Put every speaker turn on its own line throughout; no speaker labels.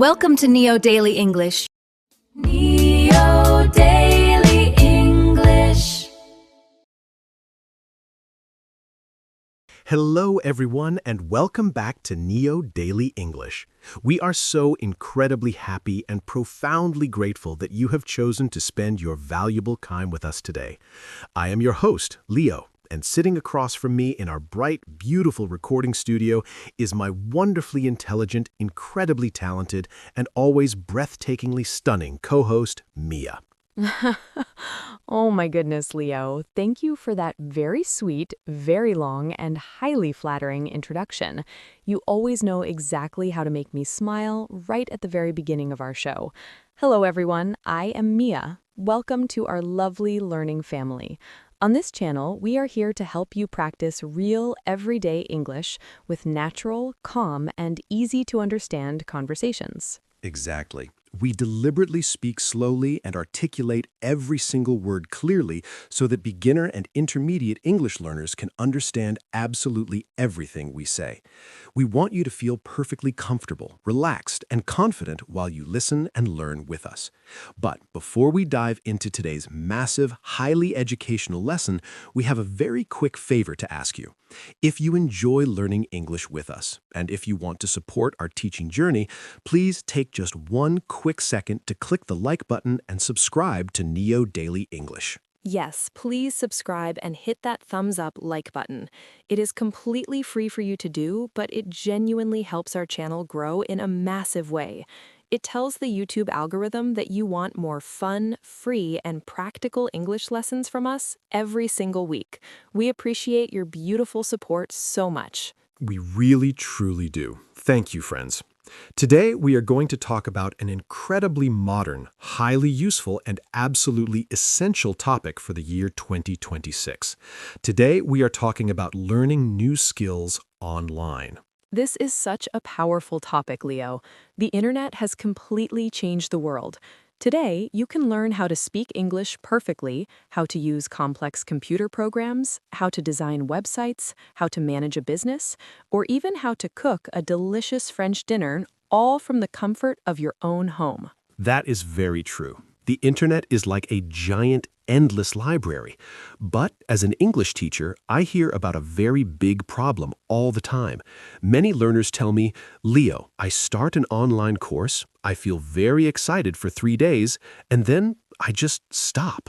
Welcome to Neo Daily English. Neo Daily English.
Hello, everyone, and welcome back to Neo Daily English. We are so incredibly happy and profoundly grateful that you have chosen to spend your valuable time with us today. I am your host, Leo, and sitting across from me in our bright, beautiful recording studio is my wonderfully intelligent, incredibly talented, and always breathtakingly stunning co-host, Mia.
Oh my goodness, Leo. Thank you for that very sweet, very long, and highly flattering introduction. You always know exactly how to make me smile right at the very beginning of our show. Hello, everyone. I am Mia. Welcome to our lovely learning family. On this channel, we are here to help you practice real, everyday English with natural, calm, and easy-to-understand conversations.
Exactly. We deliberately speak slowly and articulate every single word clearly so that beginner and intermediate English learners can understand absolutely everything we say. We want you to feel perfectly comfortable, relaxed, and confident while you listen and learn with us. But before we dive into today's massive, highly educational lesson, we have a very quick favor to ask you. If you enjoy learning English with us, and if you want to support our teaching journey, please take just one quick second to click the like button and subscribe to Neo Daily English.
Yes, please subscribe and hit that thumbs up like button. It is completely free for you to do, but it genuinely helps our channel grow in a massive way. It tells the YouTube algorithm that you want more fun, free, and practical English lessons from us every single week. We appreciate your beautiful support so much.
We really, truly do. Thank you, friends. Today, we are going to talk about an incredibly modern, highly useful, and absolutely essential topic for the year 2026. Today, we are talking about learning new skills online.
This is such a powerful topic, Leo. The internet has completely changed the world. Today, you can learn how to speak English perfectly, how to use complex computer programs, how to design websites, how to manage a business, or even how to cook a delicious French dinner, all from the comfort of your own home.
That is very true. The internet is like a giant, endless library. But as an English teacher, I hear about a very big problem all the time. Many learners tell me, Leo, I start an online course, I feel very excited for 3 days, and then I just stop.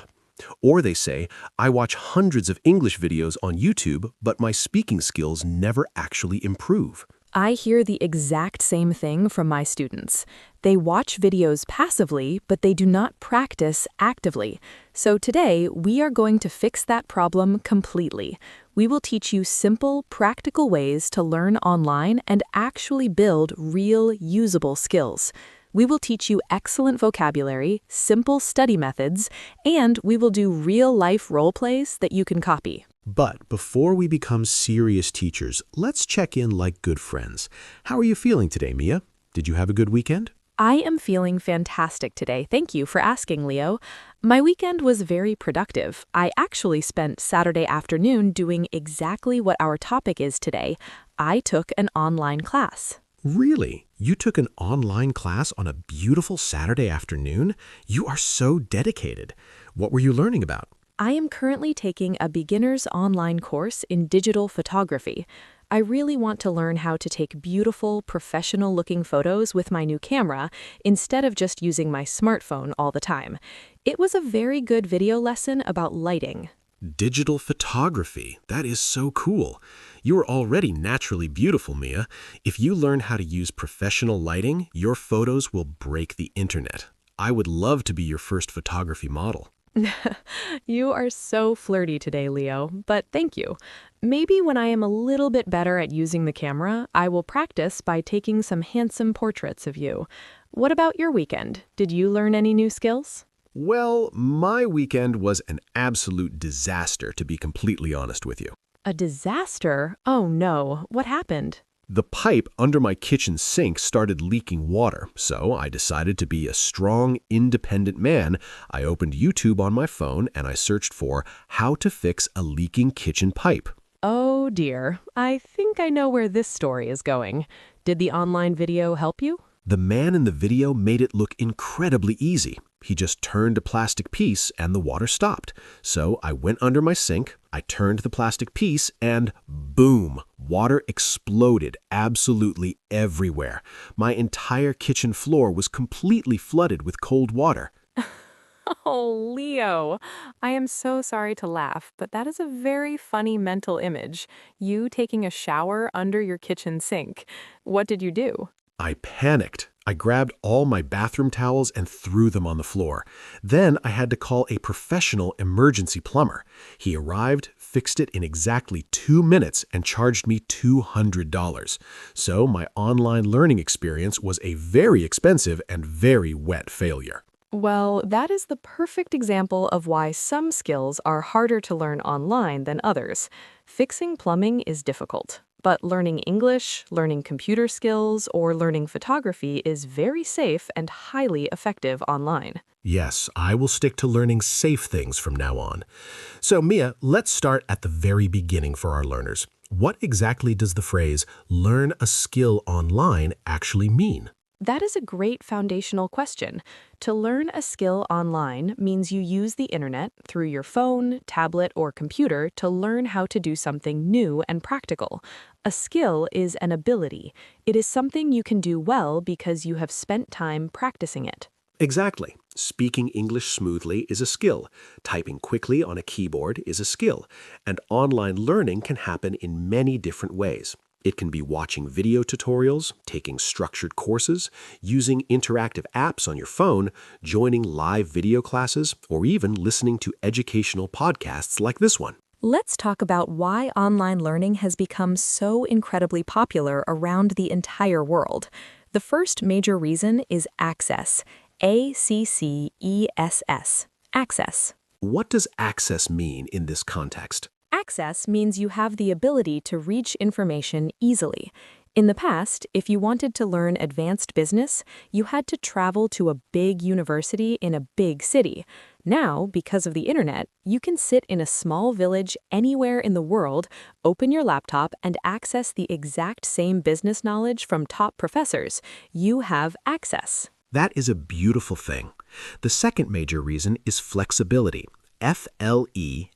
Or they say, I watch hundreds of English videos on YouTube, but my speaking skills never actually improve.
I hear the exact same thing from my students. They watch videos passively, but they do not practice actively. So today, we are going to fix that problem completely. We will teach you simple, practical ways to learn online and actually build real, usable skills. We will teach you excellent vocabulary, simple study methods, and we will do real-life role plays that you can copy.
But before we become serious teachers, let's check in like good friends. How are you feeling today, Mia? Did you have a good weekend?
I am feeling fantastic today. Thank you for asking, Leo. My weekend was very productive. I actually spent Saturday afternoon doing exactly what our topic is today. I took an online class.
Really? You took an online class on a beautiful Saturday afternoon? You are so dedicated. What were you learning about?
I am currently taking a beginner's online course in digital photography. I really want to learn how to take beautiful, professional-looking photos with my new camera instead of just using my smartphone all the time. It was a very good video lesson about lighting.
Digital photography. That is so cool. You are already naturally beautiful, Mia. If you learn how to use professional lighting, your photos will break the internet. I would love to be your first photography model.
You are so flirty today, Leo, but thank you. Maybe when I am a little bit better at using the camera, I will practice by taking some handsome portraits of you. What about your weekend? Did you learn any new skills?
Well, my weekend was an absolute disaster, to be completely honest with you.
A disaster? Oh no, what happened?
The pipe under my kitchen sink started leaking water, so I decided to be a strong, independent man. I opened YouTube on my phone and I searched for how to fix a leaking kitchen pipe.
Oh dear, I think I know where this story is going. Did the online video help you?
The man in the video made it look incredibly easy. He just turned a plastic piece and the water stopped. So I went under my sink, I turned the plastic piece, and boom! Water exploded absolutely everywhere. My entire kitchen floor was completely flooded with cold water.
Oh, Leo, I am so sorry to laugh, but that is a very funny mental image. You taking a shower under your kitchen sink. What did you do?
I panicked. I grabbed all my bathroom towels and threw them on the floor. Then I had to call a professional emergency plumber. He arrived, fixed it in exactly 2 minutes, and charged me $200. So my online learning experience was a very expensive and very wet failure.
Well, that is the perfect example of why some skills are harder to learn online than others. Fixing plumbing is difficult, but learning English, learning computer skills, or learning photography is very safe and highly effective online.
Yes, I will stick to learning safe things from now on. So, Mia, let's start at the very beginning for our learners. What exactly does the phrase learn a skill online actually mean?
That is a great foundational question. To learn a skill online means you use the internet through your phone, tablet, or computer to learn how to do something new and practical. A skill is an ability. It is something you can do well because you have spent time practicing it.
Exactly. Speaking English smoothly is a skill. Typing quickly on a keyboard is a skill. And online learning can happen in many different ways. It can be watching video tutorials, taking structured courses, using interactive apps on your phone, joining live video classes, or even listening to educational podcasts like this one.
Let's talk about why online learning has become so incredibly popular around the entire world. The first major reason is access. ACCESS. Access.
What does access mean in this context?
Access means you have the ability to reach information easily. In the past, if you wanted to learn advanced business, you had to travel to a big university in a big city. Now, because of the internet, you can sit in a small village anywhere in the world, open your laptop, and access the exact same business knowledge from top professors. You have access.
That is a beautiful thing. The second major reason is flexibility. FLEXIBILITY,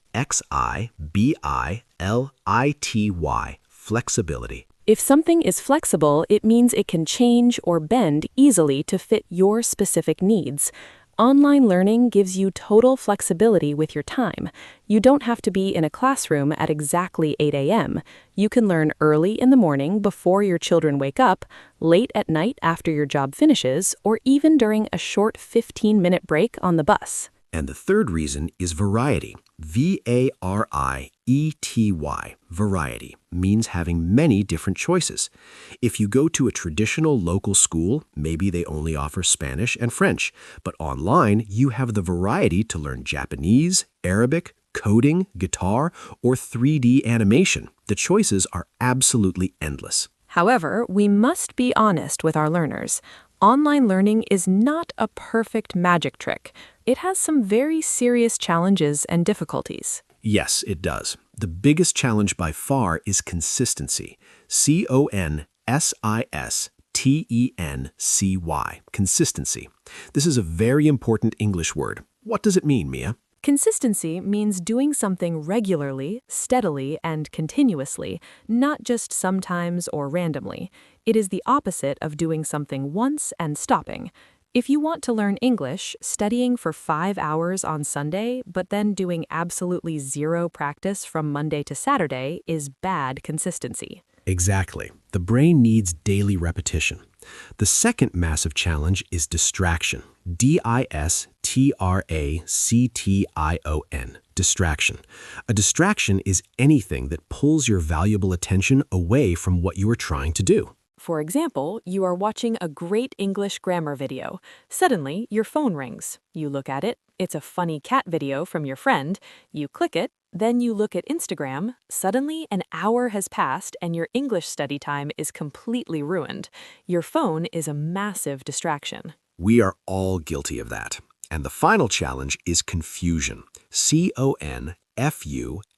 flexibility.
If something is flexible, it means it can change or bend easily to fit your specific needs. Online learning gives you total flexibility with your time. You don't have to be in a classroom at exactly 8 a.m. You can learn early in the morning before your children wake up, late at night after your job finishes, or even during a short 15-minute break on the bus.
And the third reason is variety. VARIETY. Variety means having many different choices. If you go to a traditional local school, maybe they only offer Spanish and French, but online you have the variety to learn Japanese, Arabic, coding, guitar, or 3D animation. The choices are absolutely endless.
However, we must be honest with our learners. Online learning is not a perfect magic trick. It has some very serious challenges and difficulties.
Yes, it does. The biggest challenge by far is consistency. CONSISTENCY. Consistency. This is a very important English word. What does it mean, Mia?
Consistency means doing something regularly, steadily, and continuously, not just sometimes or randomly. It is the opposite of doing something once and stopping. If you want to learn English, studying for 5 hours on Sunday, but then doing absolutely zero practice from Monday to Saturday is bad consistency.
Exactly. The brain needs daily repetition. The second massive challenge is distraction. DISTRACTION. Distraction. A distraction is anything that pulls your valuable attention away from what you are trying to do.
For example, you are watching a great English grammar video. Suddenly, your phone rings. You look at it. It's a funny cat video from your friend. You click it. Then you look at Instagram. Suddenly, an hour has passed and your English study time is completely ruined. Your phone is a massive distraction.
We are all guilty of that. And the final challenge is confusion. CONFUSION.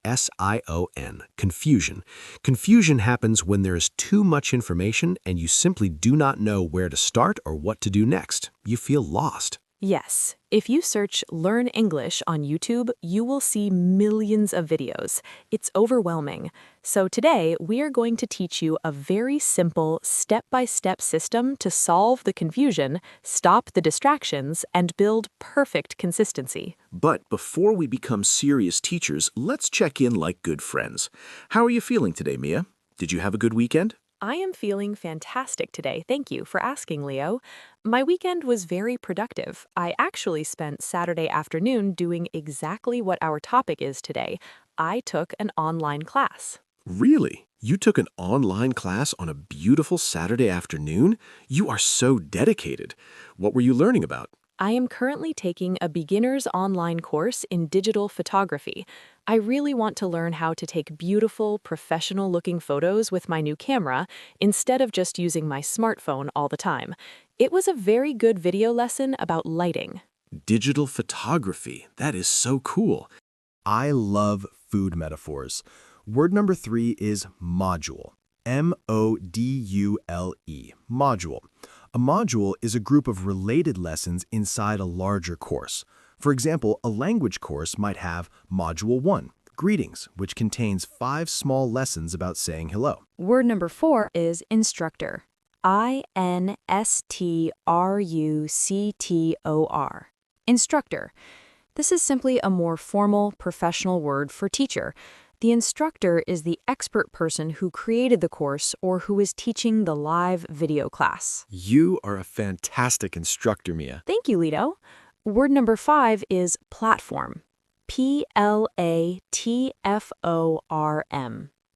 S-I-O-N, confusion. Confusion happens when there is too much information and you simply do not know where to start or what to do next. You feel lost.
Yes, if you search Learn English on YouTube, you will see millions of videos. It's overwhelming. So today, we are going to teach you a very simple step-by-step system to solve the confusion, stop the distractions, and build perfect consistency.
But before we become serious teachers, let's check in like good friends. How are you feeling today, Mia? Did you have a good weekend?
I am feeling fantastic today. Thank you for asking, Leo. My weekend was very productive. I actually spent Saturday afternoon doing exactly what our topic is today. I took an online class.
Really? You took an online class on a beautiful Saturday afternoon? You are so dedicated. What were you learning about?
I am currently taking a beginner's online course in digital photography. I really want to learn how to take beautiful, professional-looking photos with my new camera instead of just using my smartphone all the time. It was a very good video lesson about lighting.
Digital photography. That is so cool.
I love food metaphors. Word number 3 is module. M-O-D-U-L-E, module. A module is a group of related lessons inside a larger course. For example, a language course might have Module 1, Greetings, which contains 5 small lessons about saying hello.
Word number 4 is instructor. I-N-S-T-R-U-C-T-O-R. Instructor. This is simply a more formal, professional word for teacher. The instructor is the expert person who created the course or who is teaching the live video class.
You are a fantastic instructor, Mia.
Thank you, Lito. Word number 5 is platform. P-L-A-T-F-O-R-M.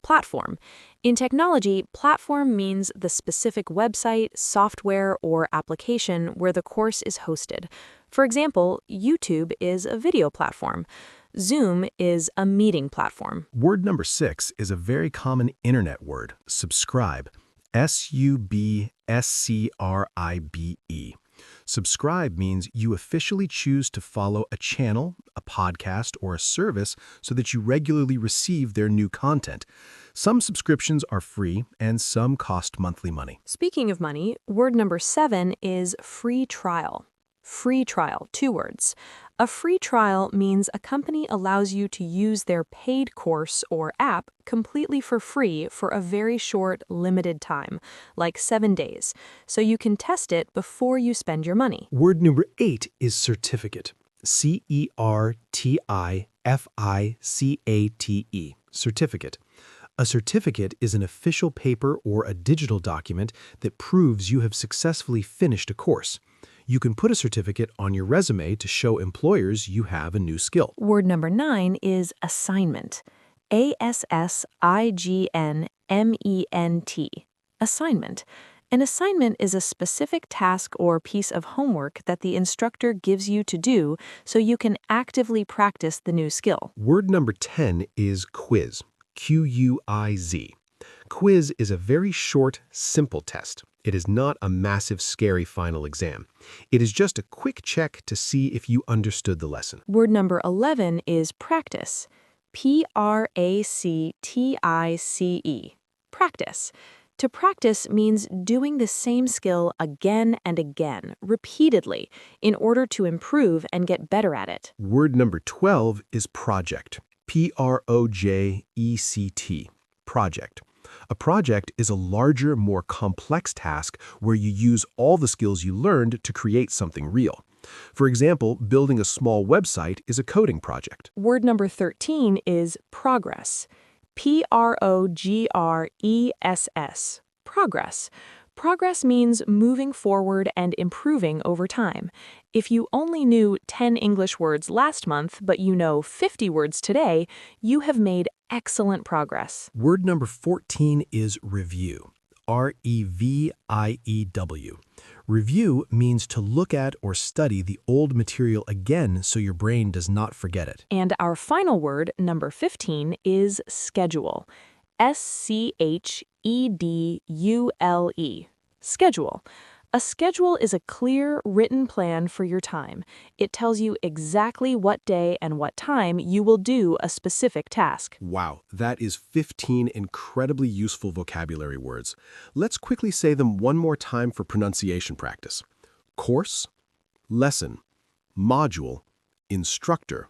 Platform. In technology, platform means the specific website, software, or application where the course is hosted. For example, YouTube is a video platform. Zoom is a meeting platform.
Word number 6 is a very common internet word, subscribe. S-U-B-S-C-R-I-B-E. Subscribe means you officially choose to follow a channel, a podcast, or a service so that you regularly receive their new content. Some subscriptions are free and some cost monthly money.
Speaking of money, word number 7 is free trial. Free trial, 2 words. A free trial means a company allows you to use their paid course or app completely for free for a very short, limited time, like 7 days, so you can test it before you spend your money.
Word number 8 is certificate. C-E-R-T-I-F-I-C-A-T-E. Certificate. A certificate is an official paper or a digital document that proves you have successfully finished a course. You can put a certificate on your resume to show employers you have a new skill.
Word number 9 is assignment. A-S-S-I-G-N-M-E-N-T. Assignment. An assignment is a specific task or piece of homework that the instructor gives you to do so you can actively practice the new skill.
Word number 10 is quiz. Q-U-I-Z. Quiz is a very short, simple test. It is not a massive, scary final exam. It is just a quick check to see if you understood the lesson.
Word number 11 is practice. P-R-A-C-T-I-C-E. Practice. To practice means doing the same skill again and again, repeatedly, in order to improve and get better at it.
Word number 12 is project. P-R-O-J-E-C-T. Project. A project is a larger, more complex task where you use all the skills you learned to create something real. For example, building a small website is a coding project.
Word number 13 is progress. P-R-O-G-R-E-S-S. Progress. Progress means moving forward and improving over time. If you only knew 10 English words last month, but you know 50 words today, you have made excellent progress.
Word number 14 is review. R-E-V-I-E-W. Review means to look at or study the old material again so your brain does not forget it.
And our final word, number 15, is schedule. S-C-H-E-D-U-L-E. Schedule. A schedule is a clear, written plan for your time. It tells you exactly what day and what time you will do a specific task.
Wow, that is 15 incredibly useful vocabulary words. Let's quickly say them one more time for pronunciation practice. Course, lesson, module, instructor,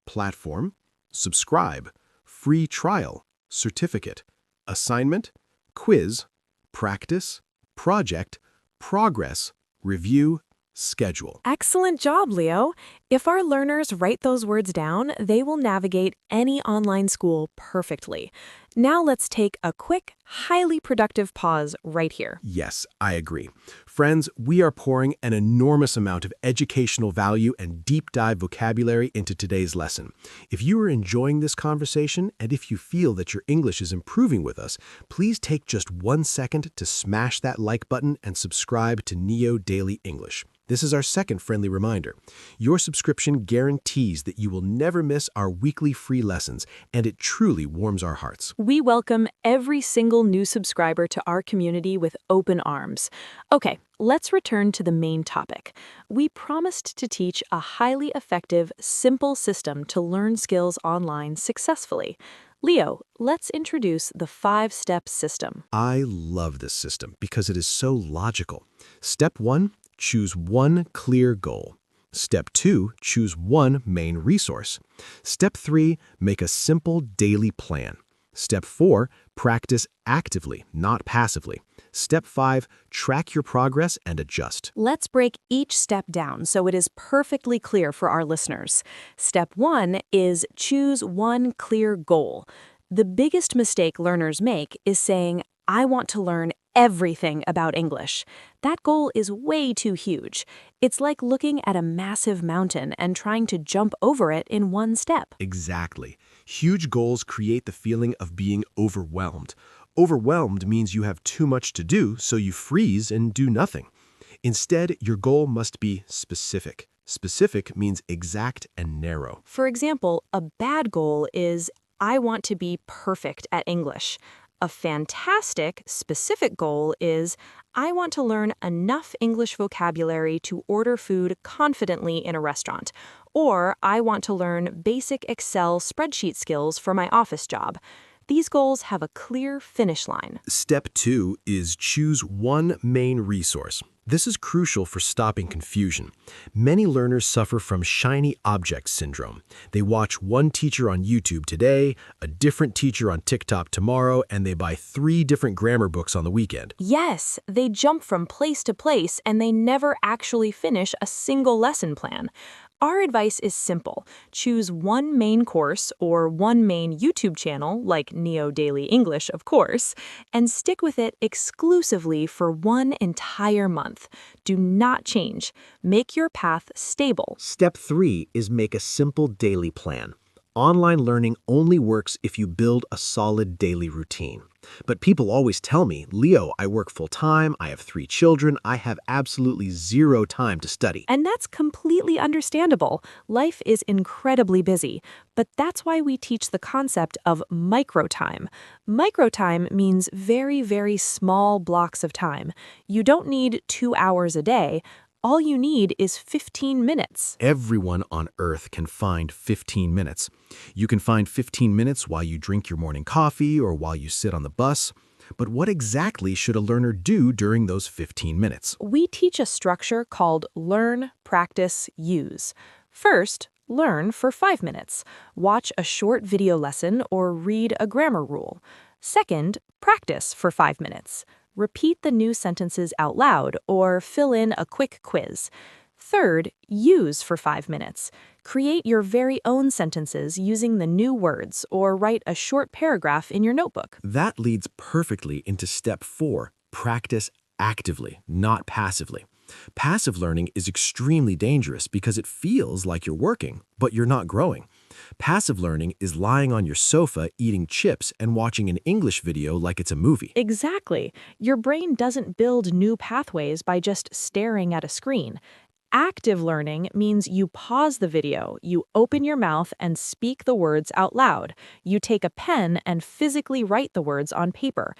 platform, subscribe, free trial, certificate, assignment, quiz, practice, project, progress, review, schedule.
Excellent job, Leo. If our learners write those words down, they will navigate any online school perfectly. Now let's take a quick, highly productive pause right here.
Yes, I agree. Friends, we are pouring an enormous amount of educational value and deep dive vocabulary into today's lesson. If you are enjoying this conversation and if you feel that your English is improving with us, please take just 1 second to smash that like button and subscribe to Neo Daily English. This is our second friendly reminder. Your subscription guarantees that you will never miss our weekly free lessons, and it truly warms our hearts.
We welcome every single new subscriber to our community with open arms. Okay, let's return to the main topic. We promised to teach a highly effective, simple system to learn skills online successfully. Leo, let's introduce the 5-step system.
I love this system because it is so logical. Step 1, choose one clear goal. Step 2, choose one main resource. Step 3, make a simple daily plan. Step 4, practice actively, not passively. Step 5, track your progress and adjust.
Let's break each step down so it is perfectly clear for our listeners. Step 1 is choose one clear goal. The biggest mistake learners make is saying, I want to learn everything about English. That goal is way too huge. It's like looking at a massive mountain and trying to jump over it in one step.
Exactly. Huge goals create the feeling of being overwhelmed. Overwhelmed means you have too much to do, so you freeze and do nothing. Instead, your goal must be specific. Specific means exact and narrow.
For example, a bad goal is, I want to be perfect at English. A fantastic, specific goal is, I want to learn enough English vocabulary to order food confidently in a restaurant. Or I want to learn basic Excel spreadsheet skills for my office job. These goals have a clear finish line.
Step 2 is choose one main resource. This is crucial for stopping confusion. Many learners suffer from shiny object syndrome. They watch one teacher on YouTube today, a different teacher on TikTok tomorrow, and they buy 3 different grammar books on the weekend.
Yes, they jump from place to place and they never actually finish a single lesson plan. Our advice is simple. Choose one main course or one main YouTube channel, like Neo Daily English, of course, and stick with it exclusively for one entire month. Do not change. Make your path stable.
Step 3 is make a simple daily plan. Online learning only works if you build a solid daily routine. But people always tell me, Leo, I work full-time, I have 3 children, I have absolutely 0 time to study.
And that's completely understandable. Life is incredibly busy. But that's why we teach the concept of microtime. Microtime means very, very small blocks of time. You don't need 2 hours a day. All you need is 15 minutes.
Everyone on Earth can find 15 minutes. You can find 15 minutes while you drink your morning coffee or while you sit on the bus. But what exactly should a learner do during those 15 minutes?
We teach a structure called Learn, Practice, Use. First, learn for 5 minutes. Watch a short video lesson or read a grammar rule. Second, practice for 5 minutes. Repeat the new sentences out loud or fill in a quick quiz. Third, use for 5 minutes. Create your very own sentences using the new words or write a short paragraph in your notebook.
That leads perfectly into step 4, practice actively, not passively. Passive learning is extremely dangerous because it feels like you're working, but you're not growing. Passive learning is lying on your sofa eating chips and watching an English video like it's a movie.
Exactly. Your brain doesn't build new pathways by just staring at a screen. Active learning means you pause the video, you open your mouth and speak the words out loud. You take a pen and physically write the words on paper.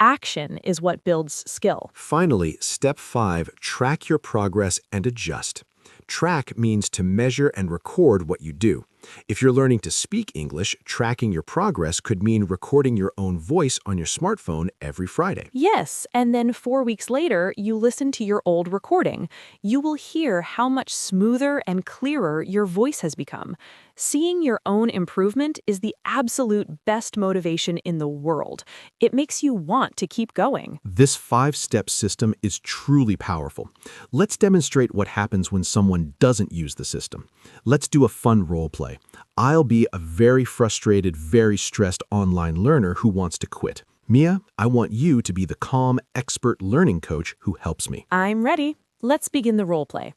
action is what builds skill.
Finally, step 5, track your progress and adjust. Track means to measure and record what you do. If you're learning to speak English, tracking your progress could mean recording your own voice on your smartphone every Friday.
Yes, and then 4 weeks later, you listen to your old recording. You will hear how much smoother and clearer your voice has become. Seeing your own improvement is the absolute best motivation in the world. It makes you want to keep going.
This 5-step system is truly powerful. Let's demonstrate what happens when someone doesn't use the system. Let's do a fun role play. I'll be a very frustrated, very stressed online learner who wants to quit. Mia, I want you to be the calm, expert learning coach who helps me.
I'm ready. Let's begin the role play.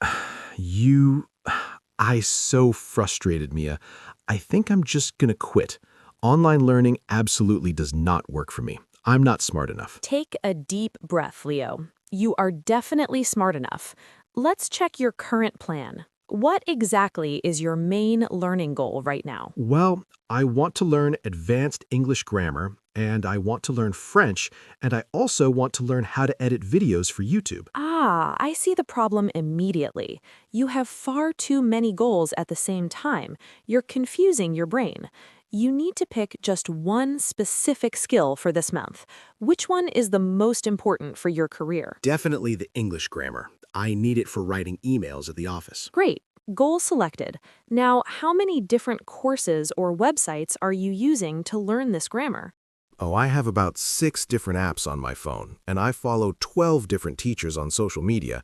I so frustrated, Mia. I think I'm just gonna quit. Online learning absolutely does not work for me. I'm not smart enough.
Take a deep breath, Leo. You are definitely smart enough. Let's check your current plan. What exactly is your main learning goal right now?
Well, I want to learn advanced English grammar, and I want to learn French, and I also want to learn how to edit videos for YouTube.
Ah, I see the problem immediately. You have far too many goals at the same time. You're confusing your brain. You need to pick just one specific skill for this month. Which one is the most important for your career?
Definitely the English grammar. I need it for writing emails at the office.
Great. Goal selected. Now, how many different courses or websites are you using to learn this grammar?
Oh, I have about 6 different apps on my phone, and I follow 12 different teachers on social media.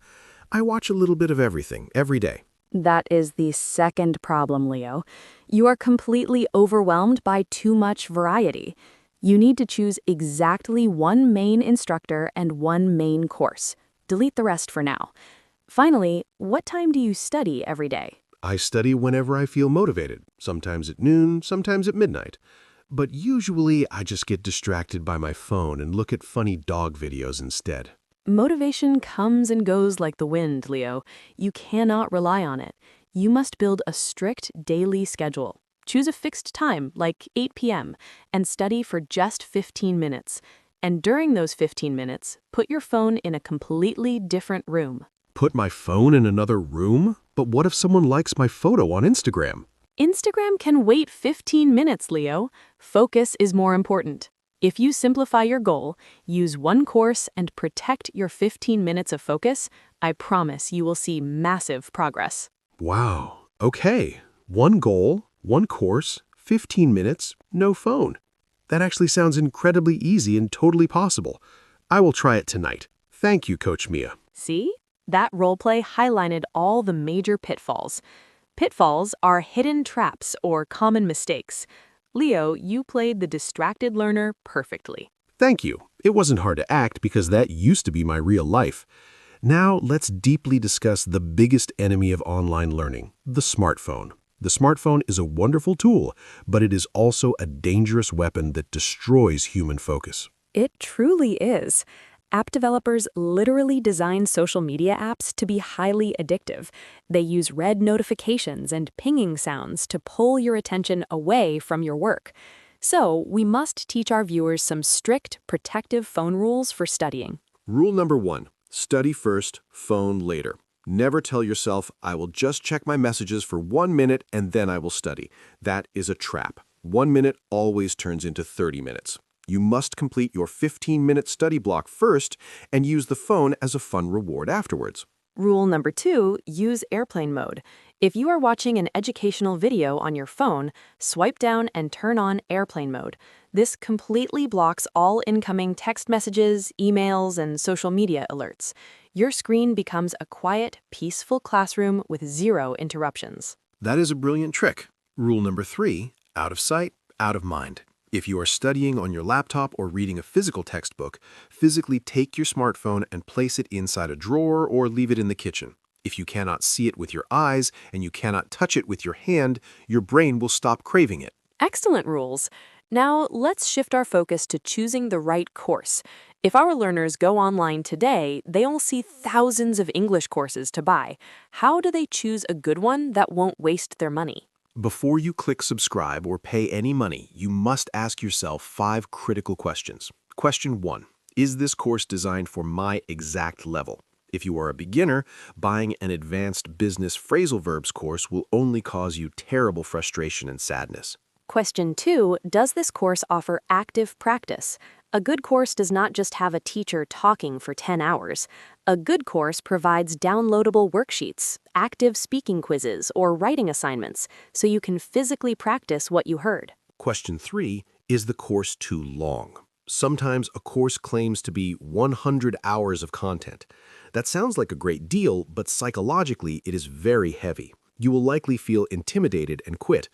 I watch a little bit of everything every day.
That is the second problem, Leo. You are completely overwhelmed by too much variety. You need to choose exactly one main instructor and one main course. Delete the rest for now. Finally, what time do you study every day?
I study whenever I feel motivated, sometimes at noon, sometimes at midnight. But usually I just get distracted by my phone and look at funny dog videos instead.
Motivation comes and goes like the wind, Leo. You cannot rely on it. You must build a strict daily schedule. Choose a fixed time, like 8 p.m., and study for just 15 minutes. And during those 15 minutes, put your phone in a completely different room.
Put my phone in another room? But what if someone likes my photo on Instagram?
Instagram can wait 15 minutes, Leo. Focus is more important. If you simplify your goal, use one course, and protect your 15 minutes of focus, I promise you will see massive progress.
Wow. Okay. One goal, one course, 15 minutes, no phone. That actually sounds incredibly easy and totally possible. I will try it tonight. Thank you, Coach Mia.
See? That roleplay highlighted all the major pitfalls. Pitfalls are hidden traps or common mistakes. Leo, you played the distracted learner perfectly.
Thank you. It wasn't hard to act because that used to be my real life. Now let's deeply discuss the biggest enemy of online learning, the smartphone. The smartphone is a wonderful tool, but it is also a dangerous weapon that destroys human focus.
It truly is. App developers literally design social media apps to be highly addictive. They use red notifications and pinging sounds to pull your attention away from your work. So, we must teach our viewers some strict, protective phone rules for studying.
Rule number 1, study first, phone later. Never tell yourself, I will just check my messages for 1 minute and then I will study. That is a trap. 1 minute always turns into 30 minutes. You must complete your 15-minute study block first and use the phone as a fun reward afterwards.
Rule number 2, use airplane mode. If you are watching an educational video on your phone, swipe down and turn on airplane mode. This completely blocks all incoming text messages, emails, and social media alerts. Your screen becomes a quiet, peaceful classroom with zero interruptions.
That is a brilliant trick. Rule number 3, out of sight, out of mind. If you are studying on your laptop or reading a physical textbook, physically take your smartphone and place it inside a drawer or leave it in the kitchen. If you cannot see it with your eyes and you cannot touch it with your hand, your brain will stop craving it.
Excellent rules. Now, let's shift our focus to choosing the right course. If our learners go online today, they'll see thousands of English courses to buy. How do they choose a good one that won't waste their money?
Before you click subscribe or pay any money, you must ask yourself 5 critical questions. Question 1. Is this course designed for my exact level? If you are a beginner, buying an advanced business phrasal verbs course will only cause you terrible frustration and sadness.
Question 2, does this course offer active practice? A good course does not just have a teacher talking for 10 hours. A good course provides downloadable worksheets, active speaking quizzes, or writing assignments, so you can physically practice what you heard.
Question 3, is the course too long? Sometimes a course claims to be 100 hours of content. That sounds like a great deal, but psychologically it is very heavy. You will likely feel intimidated and quit.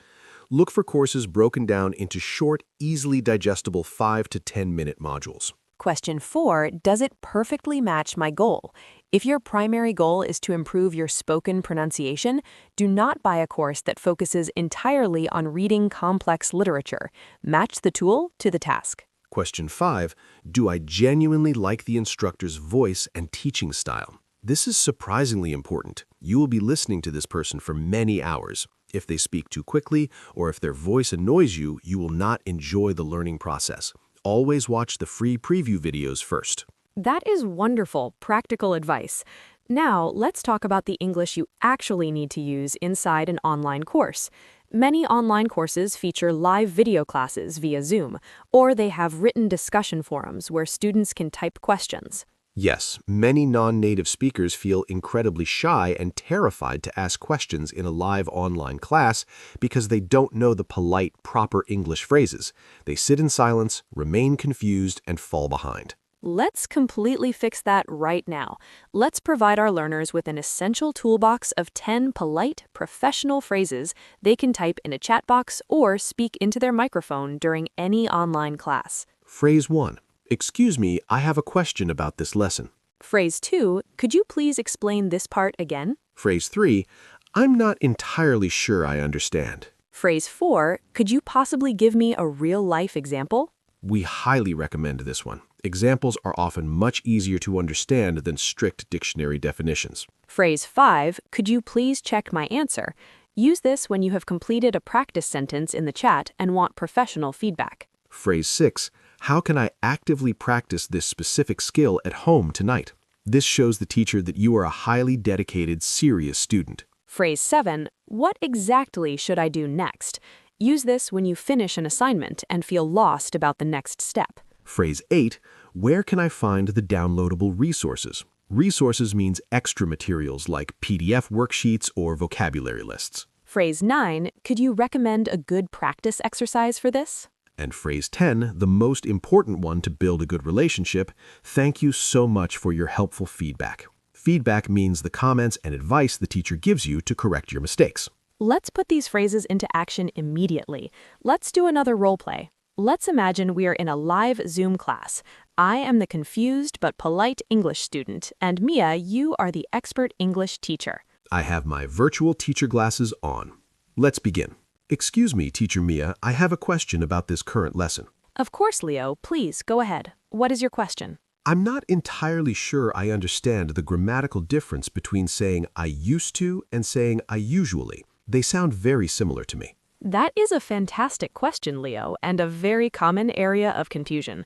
Look for courses broken down into short, easily digestible 5 to 10-minute modules.
Question 4, does it perfectly match my goal? If your primary goal is to improve your spoken pronunciation, do not buy a course that focuses entirely on reading complex literature. Match the tool to the task.
Question 5, do I genuinely like the instructor's voice and teaching style? This is surprisingly important. You will be listening to this person for many hours. If they speak too quickly or if their voice annoys you, you will not enjoy the learning process. Always watch the free preview videos first.
That is wonderful, practical advice. Now, let's talk about the English you actually need to use inside an online course. Many online courses feature live video classes via Zoom, or they have written discussion forums where students can type questions.
Yes, many non-native speakers feel incredibly shy and terrified to ask questions in a live online class because they don't know the polite, proper English phrases. They sit in silence, remain confused, and fall behind.
Let's completely fix that right now. Let's provide our learners with an essential toolbox of 10 polite, professional phrases they can type in a chat box or speak into their microphone during any online class.
Phrase 1. Excuse me, I have a question about this lesson.
Phrase 2, could you please explain this part again?
Phrase 3. I'm not entirely sure I understand.
Phrase 4, could you possibly give me a real-life example?
We highly recommend this one. Examples are often much easier to understand than strict dictionary definitions.
Phrase 5, could you please check my answer? Use this when you have completed a practice sentence in the chat and want professional feedback.
Phrase 6. How can I actively practice this specific skill at home tonight? This shows the teacher that you are a highly dedicated, serious student.
Phrase 7, what exactly should I do next? Use this when you finish an assignment and feel lost about the next step.
Phrase 8. Where can I find the downloadable resources? Resources means extra materials like PDF worksheets or vocabulary lists.
Phrase 9, could you recommend a good practice exercise for this?
And phrase 10, the most important one to build a good relationship, thank you so much for your helpful feedback. Feedback means the comments and advice the teacher gives you to correct your mistakes.
Let's put these phrases into action immediately. Let's do another role play. Let's imagine we are in a live Zoom class. I am the confused but polite English student, and Mia, you are the expert English teacher.
I have my virtual teacher glasses on. Let's begin. Excuse me, Teacher Mia, I have a question about this current lesson.
Of course, Leo. Please, go ahead. What is your question?
I'm not entirely sure I understand the grammatical difference between saying I used to and saying I usually. They sound very similar to me.
That is a fantastic question, Leo, and a very common area of confusion.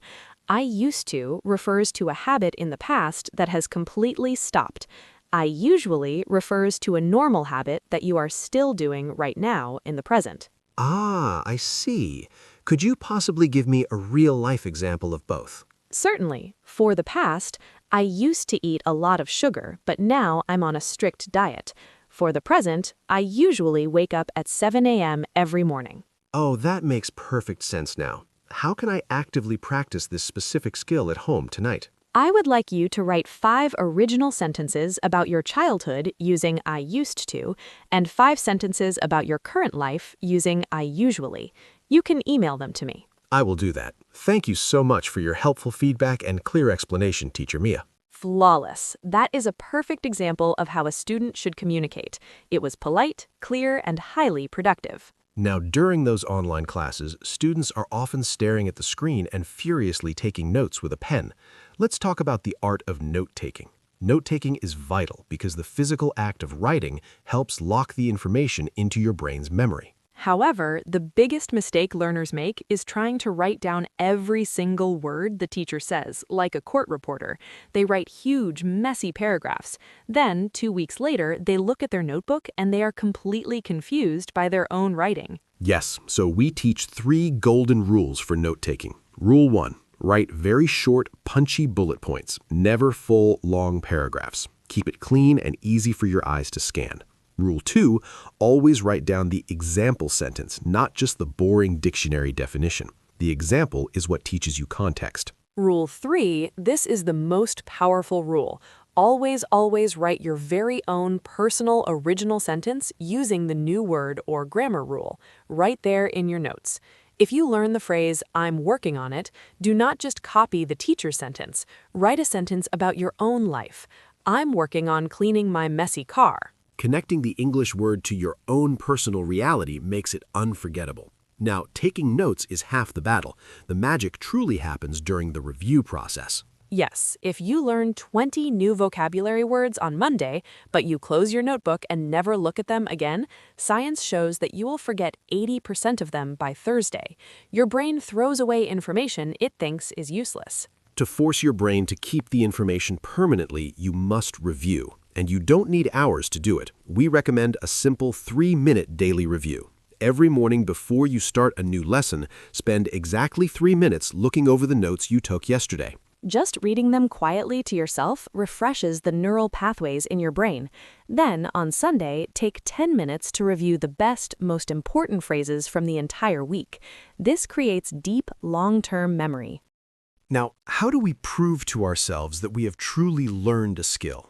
I used to refers to a habit in the past that has completely stopped. I usually refers to a normal habit that you are still doing right now in the present.
Ah, I see. Could you possibly give me a real-life example of both?
Certainly. For the past, I used to eat a lot of sugar, but now I'm on a strict diet. For the present, I usually wake up at 7 a.m. every morning.
Oh, that makes perfect sense now. How can I actively practice this specific skill at home tonight?
I would like you to write 5 original sentences about your childhood using I used to, and 5 sentences about your current life using I usually. You can email them to me.
I will do that. Thank you so much for your helpful feedback and clear explanation, Teacher Mia.
Flawless. That is a perfect example of how a student should communicate. It was polite, clear, and highly productive.
Now, during those online classes, students are often staring at the screen and furiously taking notes with a pen. Let's talk about the art of note-taking. Note-taking is vital because the physical act of writing helps lock the information into your brain's memory.
However, the biggest mistake learners make is trying to write down every single word the teacher says, like a court reporter. They write huge, messy paragraphs. Then, 2 weeks later, they look at their notebook and they are completely confused by their own writing.
Yes, so we teach 3 golden rules for note-taking. Rule 1. Write very short, punchy bullet points, never full, long paragraphs. Keep it clean and easy for your eyes to scan. Rule 2. Always write down the example sentence, not just the boring dictionary definition. The example is what teaches you context.
Rule 3, this is the most powerful rule. Always write your very own personal original sentence using the new word or grammar rule, right there in your notes. If you learn the phrase, "I'm working on it," do not just copy the teacher's sentence. Write a sentence about your own life. I'm working on cleaning my messy car.
Connecting the English word to your own personal reality makes it unforgettable. Now, taking notes is half the battle. The magic truly happens during the review process.
Yes, if you learn 20 new vocabulary words on Monday, but you close your notebook and never look at them again, science shows that you will forget 80% of them by Thursday. Your brain throws away information it thinks is useless.
To force your brain to keep the information permanently, you must review. And you don't need hours to do it. We recommend a simple 3-minute daily review. Every morning before you start a new lesson, spend exactly 3 minutes looking over the notes you took yesterday.
Just reading them quietly to yourself refreshes the neural pathways in your brain. Then, on Sunday, take 10 minutes to review the best, most important phrases from the entire week. This creates deep, long-term memory.
Now, how do we prove to ourselves that we have truly learned a skill?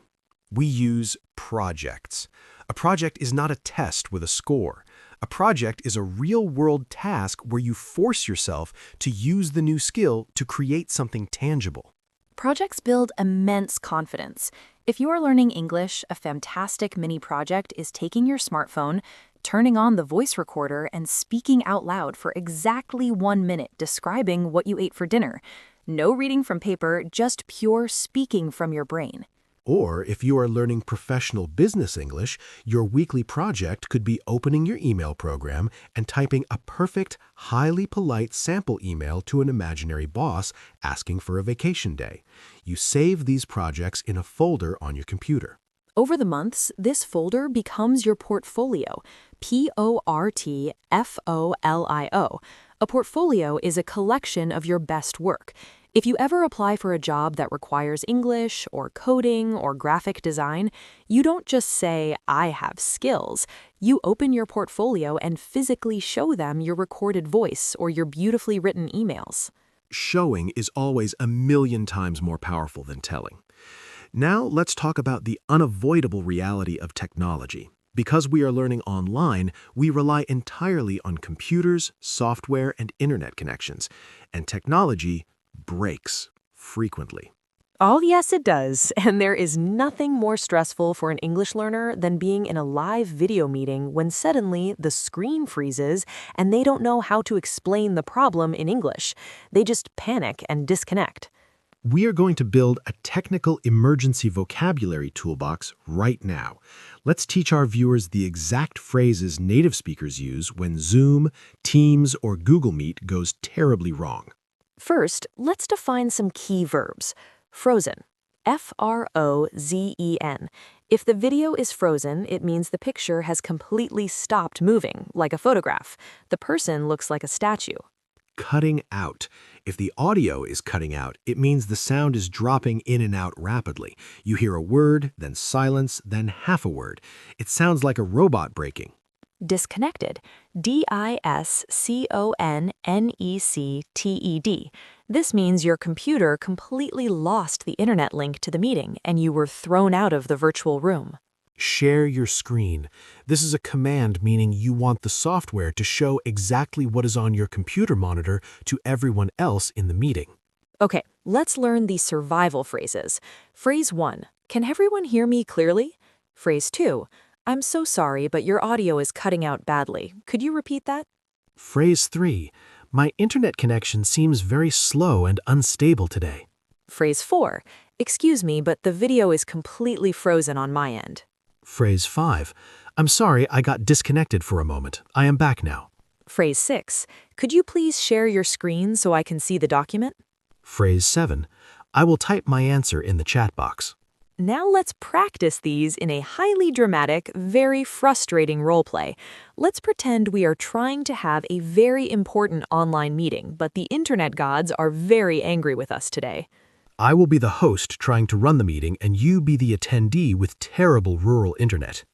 We use projects. A project is not a test with a score. A project is a real-world task where you force yourself to use the new skill to create something tangible.
Projects build immense confidence. If you are learning English, a fantastic mini project is taking your smartphone, turning on the voice recorder, and speaking out loud for exactly 1 minute describing what you ate for dinner. No reading from paper, just pure speaking from your brain.
Or if you are learning professional business English, your weekly project could be opening your email program and typing a perfect, highly polite sample email to an imaginary boss asking for a vacation day. You save these projects in a folder on your computer.
Over the months, this folder becomes your portfolio, portfolio. A portfolio is a collection of your best work. If you ever apply for a job that requires English or coding or graphic design, you don't just say, "I have skills." You open your portfolio and physically show them your recorded voice or your beautifully written emails.
Showing is always 1,000,000 times more powerful than telling. Now let's talk about the unavoidable reality of technology. Because we are learning online, we rely entirely on computers, software, and internet connections. And technology breaks frequently.
Oh, yes, it does. And there is nothing more stressful for an English learner than being in a live video meeting when suddenly the screen freezes and they don't know how to explain the problem in English. They just panic and disconnect.
We are going to build a technical emergency vocabulary toolbox right now. Let's teach our viewers the exact phrases native speakers use when Zoom, Teams, or Google Meet goes terribly wrong.
First, let's define some key verbs. Frozen. F-R-O-Z-E-N. If the video is frozen, it means the picture has completely stopped moving, like a photograph. The person looks like a statue.
Cutting out. If the audio is cutting out, it means the sound is dropping in and out rapidly. You hear a word, then silence, then half a word. It sounds like a robot breaking.
Disconnected. D-I-S-C-O-N-N-E-C-T-E-D. This means your computer completely lost the internet link to the meeting and you were thrown out of the virtual room.
Share your screen. This is a command meaning you want the software to show exactly what is on your computer monitor to everyone else in the meeting.
Okay, let's learn the survival phrases. Phrase 1. Can everyone hear me clearly? Phrase 2. I'm so sorry, but your audio is cutting out badly. Could you repeat that?
Phrase 3. My internet connection seems very slow and unstable today.
Phrase 4. Excuse me, but the video is completely frozen on my end.
Phrase 5. I'm sorry, I got disconnected for a moment. I am back now.
Phrase 6. Could you please share your screen so I can see the document?
Phrase 7. I will type my answer in the chat box.
Now let's practice these in a highly dramatic, very frustrating role play. Let's pretend we are trying to have a very important online meeting, but the internet gods are very angry with us today.
I will be the host trying to run the meeting, and you be the attendee with terrible rural internet.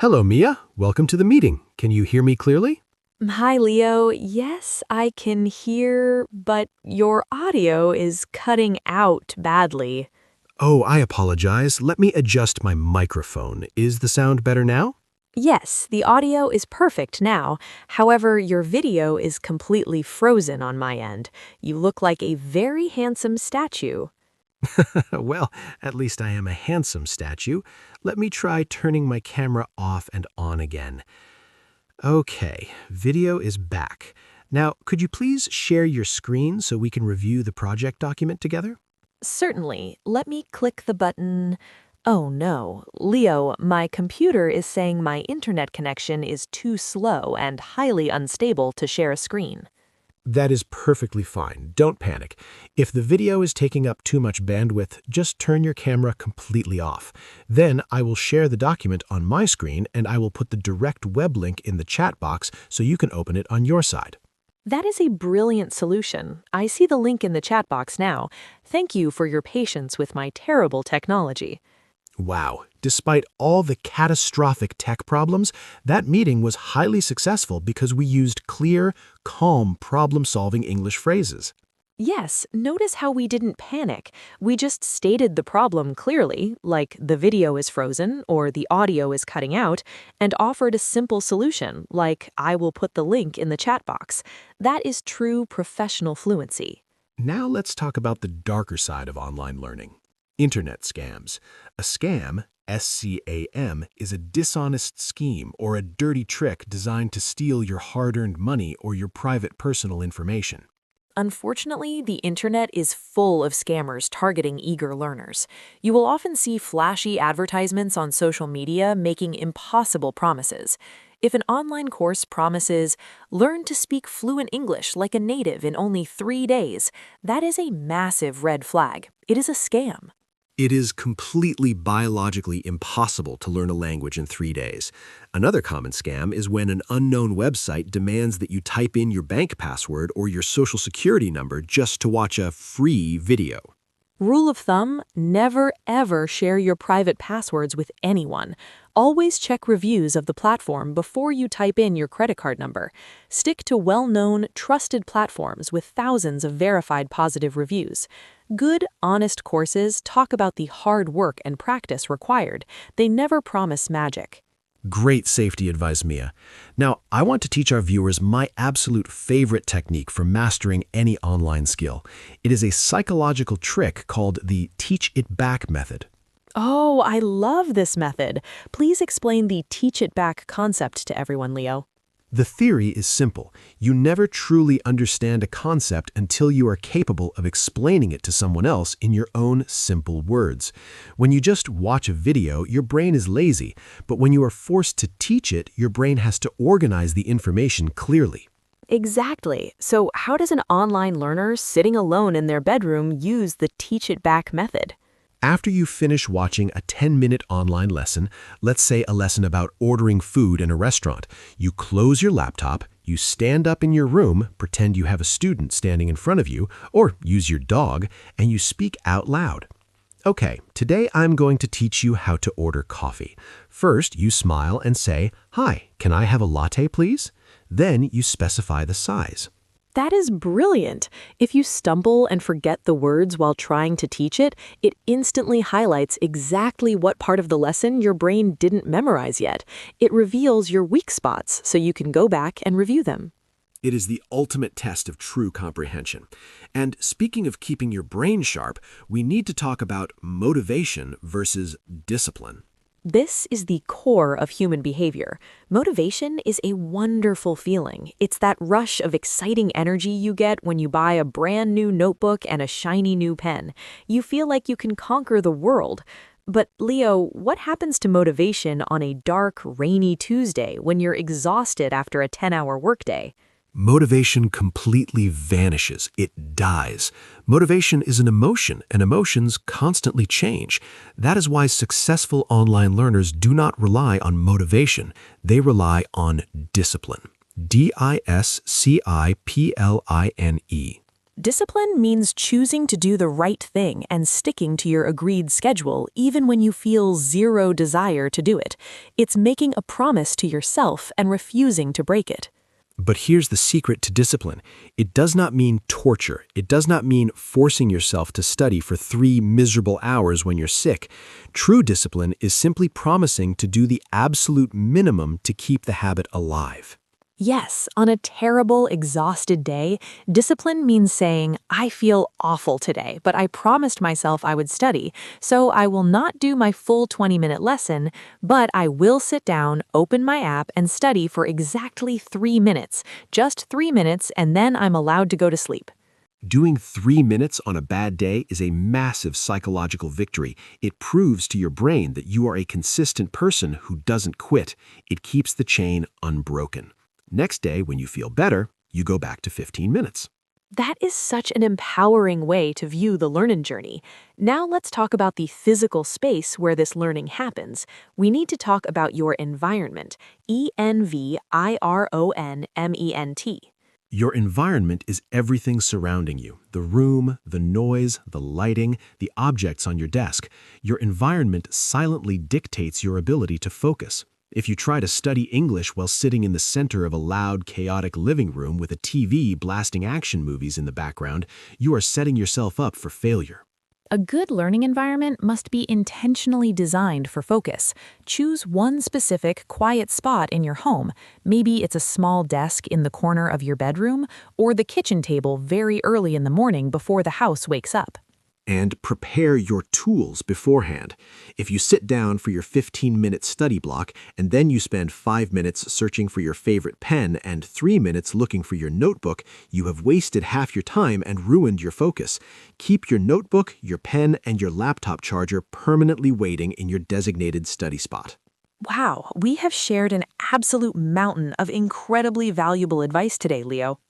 Hello, Mia. Welcome to the meeting. Can you hear me clearly?
Hi, Leo. Yes, I can hear, but your audio is cutting out badly.
Oh, I apologize. Let me adjust my microphone. Is the sound better now?
Yes, the audio is perfect now. However, your video is completely frozen on my end. You look like a very handsome statue.
Well, at least I am a handsome statue. Let me try turning my camera off and on again. Okay, video is back. Now, could you please share your screen so we can review the project document together?
Certainly. Let me click the button. Oh no, Leo, my computer is saying my internet connection is too slow and highly unstable to share a screen.
That is perfectly fine. Don't panic. If the video is taking up too much bandwidth, just turn your camera completely off. Then I will share the document on my screen and I will put the direct web link in the chat box so you can open it on your side.
That is a brilliant solution. I see the link in the chat box now. Thank you for your patience with my terrible technology.
Wow, despite all the catastrophic tech problems, that meeting was highly successful because we used clear, calm, problem-solving English phrases.
Yes, notice how we didn't panic. We just stated the problem clearly, like the video is frozen or the audio is cutting out, and offered a simple solution, like I will put the link in the chat box. That is true professional fluency.
Now let's talk about the darker side of online learning. Internet scams. A scam, S-C-A-M, is a dishonest scheme or a dirty trick designed to steal your hard-earned money or your private personal information.
Unfortunately, the internet is full of scammers targeting eager learners. You will often see flashy advertisements on social media making impossible promises. If an online course promises, learn to speak fluent English like a native in only 3 days, that is a massive red flag. It is a scam.
It is completely biologically impossible to learn a language in 3 days. Another common scam is when an unknown website demands that you type in your bank password or your social security number just to watch a free video.
Rule of thumb, never ever share your private passwords with anyone. Always check reviews of the platform before you type in your credit card number. Stick to well-known, trusted platforms with thousands of verified positive reviews. Good, honest courses talk about the hard work and practice required. They never promise magic.
Great safety advice, Mia. Now, I want to teach our viewers my absolute favorite technique for mastering any online skill. It is a psychological trick called the Teach It Back method.
Oh, I love this method. Please explain the teach it back concept to everyone, Leo.
The theory is simple. You never truly understand a concept until you are capable of explaining it to someone else in your own simple words. When you just watch a video, your brain is lazy, but when you are forced to teach it, your brain has to organize the information clearly.
Exactly. So how does an online learner sitting alone in their bedroom use the teach it back method?
After you finish watching a 10-minute online lesson, let's say a lesson about ordering food in a restaurant, you close your laptop, you stand up in your room, pretend you have a student standing in front of you, or use your dog, and you speak out loud. Okay, today I'm going to teach you how to order coffee. First, you smile and say, "Hi, can I have a latte, please?" Then you specify the size.
That is brilliant. If you stumble and forget the words while trying to teach it, it instantly highlights exactly what part of the lesson your brain didn't memorize yet. It reveals your weak spots so you can go back and review them.
It is the ultimate test of true comprehension. And speaking of keeping your brain sharp, we need to talk about motivation versus discipline.
This is the core of human behavior. Motivation is a wonderful feeling. It's that rush of exciting energy you get when you buy a brand new notebook and a shiny new pen. You feel like you can conquer the world.
But Leo, what happens to motivation on a dark, rainy Tuesday when you're exhausted after a 10-hour workday?
Motivation completely vanishes. It dies. Motivation is an emotion, and emotions constantly change. That is why successful online learners do not rely on motivation. They rely on discipline. DISCIPLINE.
Discipline means choosing to do the right thing and sticking to your agreed schedule even when you feel zero desire to do it. It's making a promise to yourself and refusing to break it.
But here's the secret to discipline. It does not mean torture. It does not mean forcing yourself to study for 3 miserable hours when you're sick. True discipline is simply promising to do the absolute minimum to keep the habit alive.
Yes, on a terrible, exhausted day, discipline means saying, I feel awful today, but I promised myself I would study, so I will not do my full 20-minute lesson, but I will sit down, open my app, and study for exactly 3 minutes, just 3 minutes, and then I'm allowed to go to sleep.
Doing 3 minutes on a bad day is a massive psychological victory. It proves to your brain that you are a consistent person who doesn't quit. It keeps the chain unbroken. Next day, when you feel better, you go back to 15 minutes.
That is such an empowering way to view the learning journey. Now let's talk about the physical space where this learning happens. We need to talk about your environment, ENVIRONMENT.
Your environment is everything surrounding you. The room, the noise, the lighting, the objects on your desk. Your environment silently dictates your ability to focus. If you try to study English while sitting in the center of a loud, chaotic living room with a TV blasting action movies in the background, you are setting yourself up for failure.
A good learning environment must be intentionally designed for focus. Choose one specific, quiet spot in your home. Maybe it's a small desk in the corner of your bedroom or the kitchen table very early in the morning before the house wakes up.
And prepare your tools beforehand. If you sit down for your 15-minute study block and then you spend 5 minutes searching for your favorite pen and 3 minutes looking for your notebook, you have wasted half your time and ruined your focus. Keep your notebook, your pen, and your laptop charger permanently waiting in your designated study spot.
Wow, we have shared an absolute mountain of incredibly valuable advice today, Leo.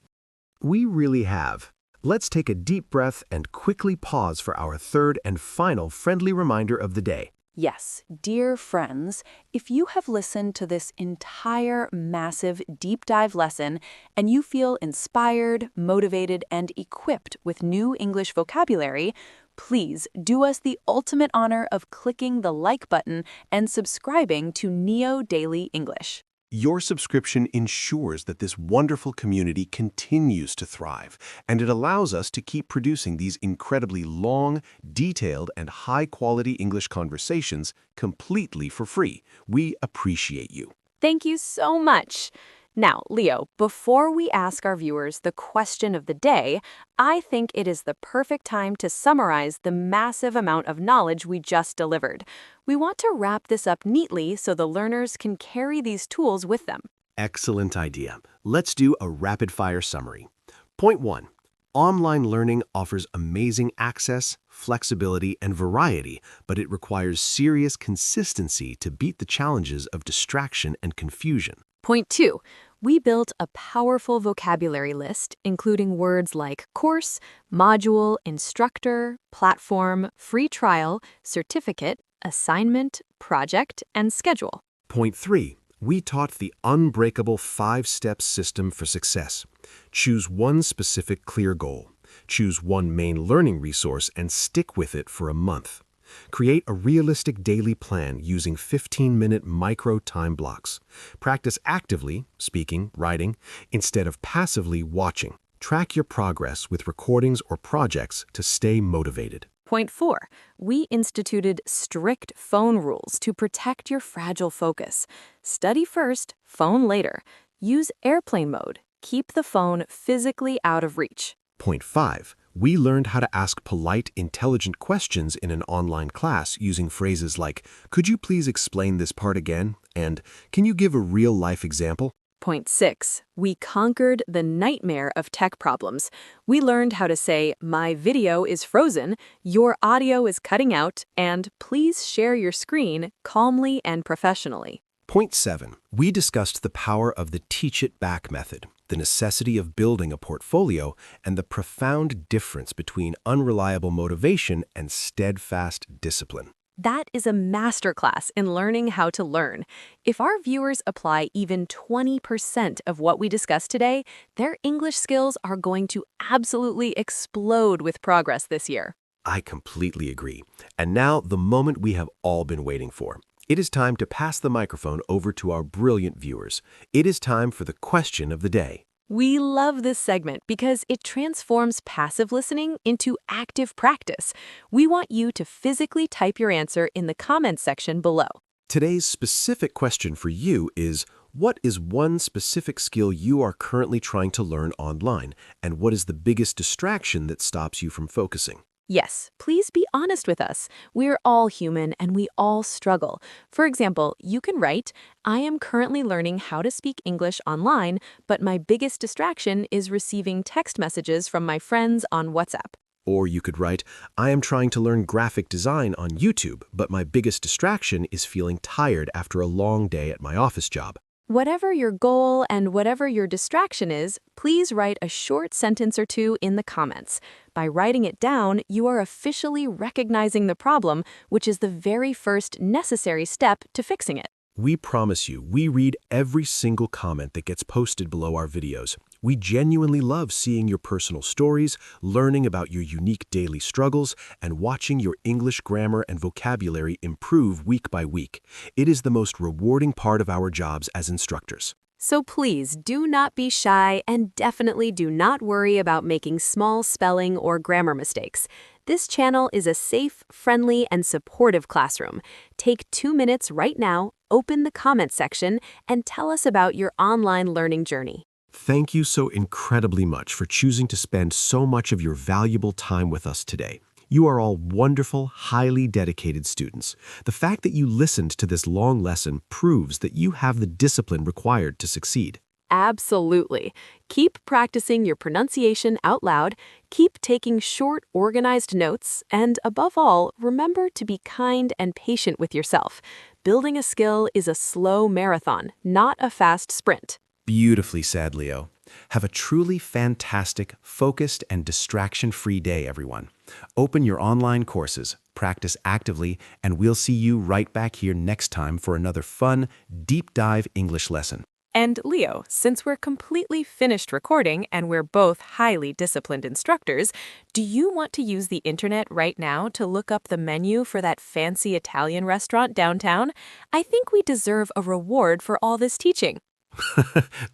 We really have. Let's take a deep breath and quickly pause for our third and final friendly reminder of the day.
Yes, dear friends, if you have listened to this entire massive deep dive lesson and you feel inspired, motivated, and equipped with new English vocabulary, please do us the ultimate honor of clicking the like button and subscribing to Neo Daily English.
Your subscription ensures that this wonderful community continues to thrive, and it allows us to keep producing these incredibly long, detailed, and high-quality English conversations completely for free. We appreciate you.
Thank you so much. Now, Leo, before we ask our viewers the question of the day, I think it is the perfect time to summarize the massive amount of knowledge we just delivered. We want to wrap this up neatly so the learners can carry these tools with them.
Excellent idea. Let's do a rapid-fire summary. Point 1. Online learning offers amazing access, flexibility, and variety, but it requires serious consistency to beat the challenges of distraction and confusion.
Point 2. We built a powerful vocabulary list, including words like course, module, instructor, platform, free trial, certificate, assignment, project, and schedule.
Point 3. We taught the unbreakable 5-step system for success. Choose one specific clear goal. Choose one main learning resource and stick with it for a month. Create a realistic daily plan using 15-minute micro time blocks. Practice actively, speaking, writing, instead of passively watching. Track your progress with recordings or projects to stay motivated.
Point 4. We instituted strict phone rules to protect your fragile focus. Study first, phone later. Use airplane mode. Keep the phone physically out of reach.
Point 5. We learned how to ask polite, intelligent questions in an online class using phrases like, "Could you please explain this part again?" and "Can you give a real-life example?"
Point 6. We conquered the nightmare of tech problems. We learned how to say, "My video is frozen," "Your audio is cutting out," and "Please share your screen" calmly and professionally.
Point 7. We discussed the power of the Teach It Back method, the necessity of building a portfolio, and the profound difference between unreliable motivation and steadfast discipline.
That is a masterclass in learning how to learn. If our viewers apply even 20% of what we discussed today, their English skills are going to absolutely explode with progress this year.
I completely agree. And now, the moment we have all been waiting for. It is time to pass the microphone over to our brilliant viewers. It is time for the question of the day.
We love this segment because it transforms passive listening into active practice. We want you to physically type your answer in the comments section below.
Today's specific question for you is, what is one specific skill you are currently trying to learn online, and what is the biggest distraction that stops you from focusing?
Yes, please be honest with us. We're all human and we all struggle. For example, you can write, "I am currently learning how to speak English online, but my biggest distraction is receiving text messages from my friends on WhatsApp."
Or you could write, "I am trying to learn graphic design on YouTube, but my biggest distraction is feeling tired after a long day at my office job."
Whatever your goal and whatever your distraction is, please write a short sentence or two in the comments. By writing it down, you are officially recognizing the problem, which is the very first necessary step to fixing it.
We promise you, we read every single comment that gets posted below our videos. We genuinely love seeing your personal stories, learning about your unique daily struggles, and watching your English grammar and vocabulary improve week by week. It is the most rewarding part of our jobs as instructors.
So please do not be shy and definitely do not worry about making small spelling or grammar mistakes. This channel is a safe, friendly, and supportive classroom. Take 2 minutes right now, open the comments section, and tell us about your online learning journey.
Thank you so incredibly much for choosing to spend so much of your valuable time with us today. You are all wonderful, highly dedicated students. The fact that you listened to this long lesson proves that you have the discipline required to succeed.
Absolutely. Keep practicing your pronunciation out loud, keep taking short, organized notes, and above all, remember to be kind and patient with yourself. Building a skill is a slow marathon, not a fast sprint.
Beautifully said, Leo. Have a truly fantastic, focused, and distraction-free day, everyone. Open your online courses, practice actively, and we'll see you right back here next time for another fun, deep dive English lesson.
And Leo, since we're completely finished recording and we're both highly disciplined instructors, do you want to use the internet right now to look up the menu for that fancy Italian restaurant downtown? I think we deserve a reward for all this teaching.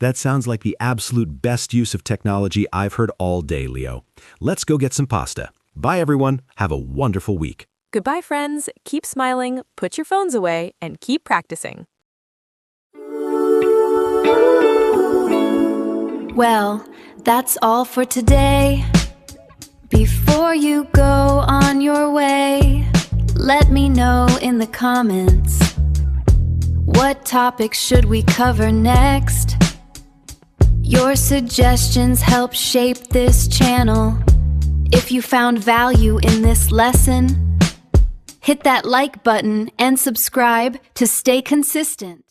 That sounds like the absolute best use of technology I've heard all day, Leo. Let's go get some pasta. Bye, everyone. Have a wonderful week.
Goodbye, friends. Keep smiling, put your phones away, and keep practicing.
Well, that's all for today. Before you go on your way, let me know in the comments, what topics should we cover next? Your suggestions help shape this channel. If you found value in this lesson, hit that like button and subscribe to stay consistent.